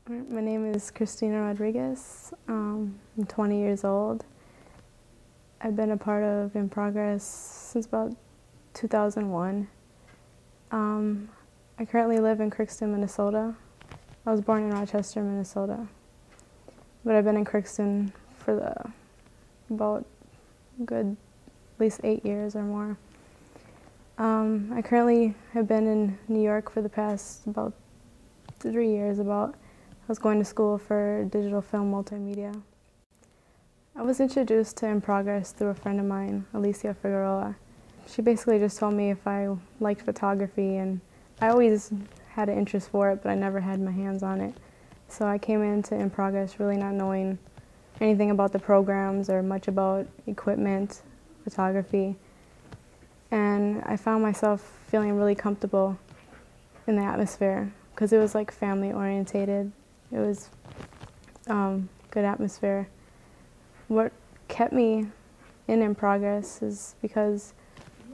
My name is Christina Rodriguez. I'm 20 years old. I've been a part of In Progress since about 2001. I currently live in Crookston, Minnesota. I was born in Rochester, Minnesota, but I've been in Crookston for about a good at least 8 years or more. I currently have been in New York for the past about 3 years. I was going to school for digital film multimedia. I was introduced to In Progress through a friend of mine, Alicia Figueroa. She basically just told me if I liked photography, and I always had an interest for it, but I never had my hands on it. So I came into In Progress really not knowing anything about the programs or much about equipment, photography. And I found myself feeling really comfortable in the atmosphere because it was like family orientated. It was good atmosphere. What kept me in Progress is because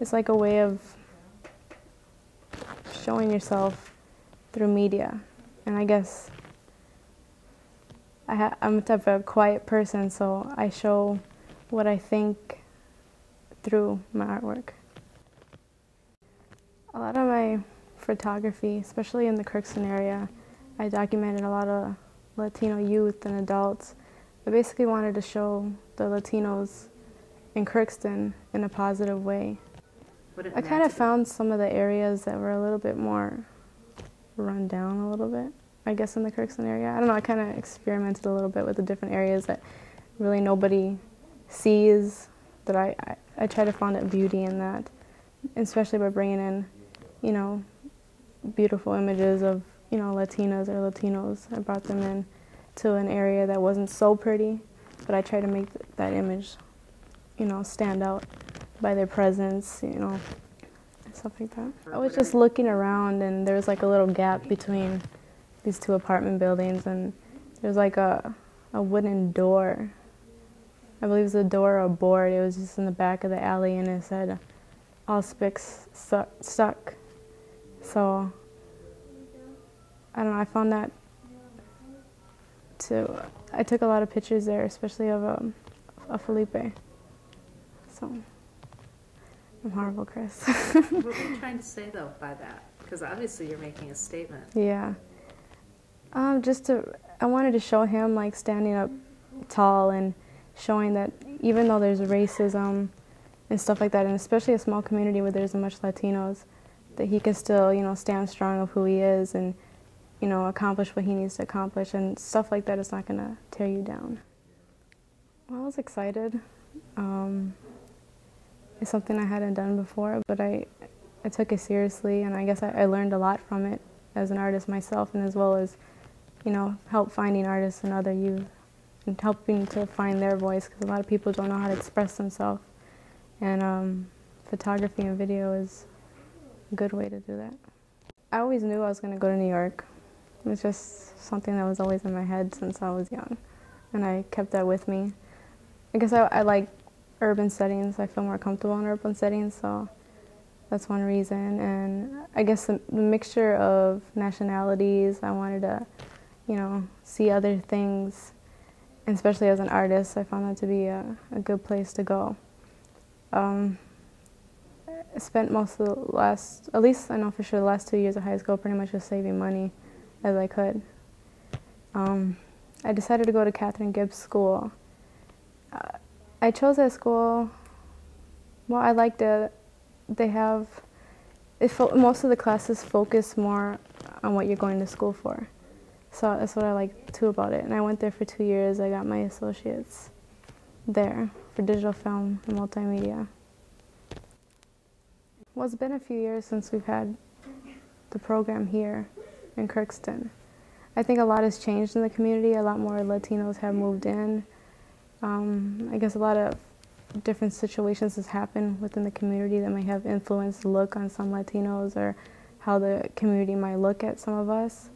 it's like a way of showing yourself through media. And I guess I'm a type of quiet person, so I show what I think through my artwork. A lot of my photography, especially in the Crookston area, I documented a lot of Latino youth and adults. I basically wanted to show the Latinos in Crookston in a positive way. I kind of found some of the areas that were a little bit more run down a little bit, I guess, in the Crookston area. I don't know, I kind of experimented a little bit with the different areas that really nobody sees, that I try to find that beauty in that, especially by bringing in, you know, beautiful images of, you know, Latinas or Latinos. I brought them in to an area that wasn't so pretty, but I tried to make that image, you know, stand out by their presence, you know, stuff like that. I was just looking around, and there was like a little gap between these two apartment buildings, and there's like a wooden door. I believe it was a door or a board. It was just in the back of the alley, and it said, "All spics stuck." So, I don't know, I found that too. I took a lot of pictures there, especially of Felipe. So, I'm horrible, Chris. What were you trying to say, though, by that? Because obviously you're making a statement. Yeah. I wanted to show him, like, standing up tall and showing that even though there's racism and stuff like that, and especially a small community where there's much Latinos, that he can still, you know, stand strong of who he is and, you know, accomplish what he needs to accomplish, and stuff like that is not going to tear you down. Well, I was excited. It's something I hadn't done before, but I took it seriously, and I guess I learned a lot from it as an artist myself, and as well as, you know, help finding artists and other youth and helping to find their voice, because a lot of people don't know how to express themselves, and photography and video is a good way to do that. I always knew I was going to go to New York. It was just something that was always in my head since I was young, and I kept that with me. I guess I like urban settings. I feel more comfortable in urban settings, so that's one reason. And I guess the mixture of nationalities, I wanted to, you know, see other things, and especially as an artist, I found that to be a good place to go. I spent most of the last, at least I know for sure, the last 2 years of high school pretty much just saving money as I could. I decided to go to Catherine Gibbs School. I chose that school, well, I liked it. They have, most of the classes focus more on what you're going to school for. So that's what I like too about it. And I went there for 2 years. I got my associates there for digital film and multimedia. Well, it's been a few years since we've had the program here in Crookston. I think a lot has changed in the community. A lot more Latinos have moved in. I guess a lot of different situations has happened within the community that may have influenced the look on some Latinos or how the community might look at some of us.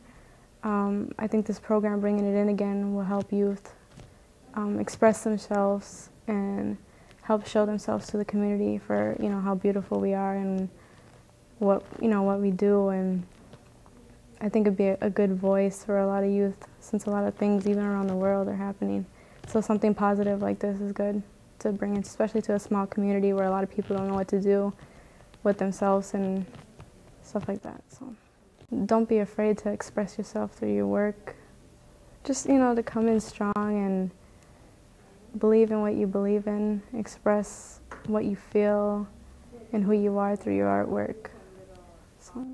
I think this program, bringing it in again, will help youth express themselves and help show themselves to the community for, you know, how beautiful we are and what we do, and I think it'd be a good voice for a lot of youth, since a lot of things, even around the world, are happening. So something positive like this is good to bring in, especially to a small community where a lot of people don't know what to do with themselves and stuff like that. So don't be afraid to express yourself through your work. Just, to come in strong and believe in what you believe in, express what you feel and who you are through your artwork. So